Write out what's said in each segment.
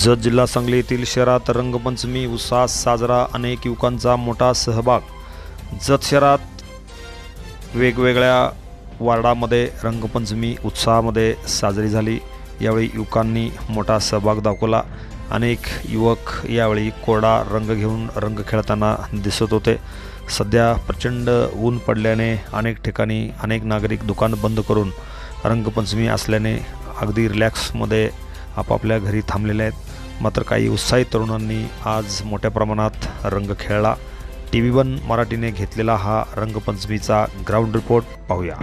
जत जिल्हा सांगली येथील शहरात रंगपंचमी उत्साहात साजरा। अनेक युवकांचा मोठा सहभाग। जत शहरात वेगवेगळ्या वार्डामध्ये रंगपंचमी उत्साहामध्ये साजरी झाली। यावेळी युवकांनी मोठा सहभाग दाखवला। अनेक युवक यावेळी कोरडा रंग घेऊन रंग खेळताना दिसत होते। सध्या प्रचंड ऊन पडल्याने अनेक ठिकाणी अनेक नागरिक दुकान बंद करून रंगपंचमी असल्याने अगदी रिलॅक्समध्ये आपापल्या घरी थांबलेले आहेत। मात्र काही उत्साही तरुणांनी आज मोठ्या प्रमाणात रंग खेळला। TV1 मराठीने घेतलेला हा रंगपंचमीचा ग्राउंड रिपोर्ट पाहूया।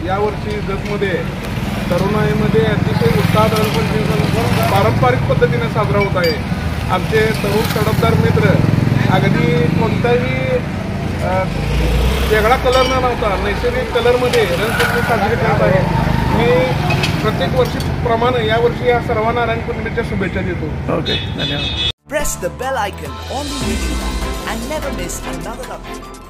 यावर्षी जतमध्ये तरुणाईमध्ये अतिशय उत्साहात रंगपंचमी पारंपरिक पद्धतीने साजरा होत आहे। आमचे तरुण तडफदार मित्र अगदी कोणताही वेगळा कलर न लावता नैसर्गिक कलरमध्ये रंगपंचमी साजरी करत आहे। मी प्रत्येक वर्षीप्रमाणे यावर्षी या सर्वांना रंगपंचमीच्या शुभेच्छा देतो। ओके, धन्यवाद। Press the bell icon on the video and never miss another update.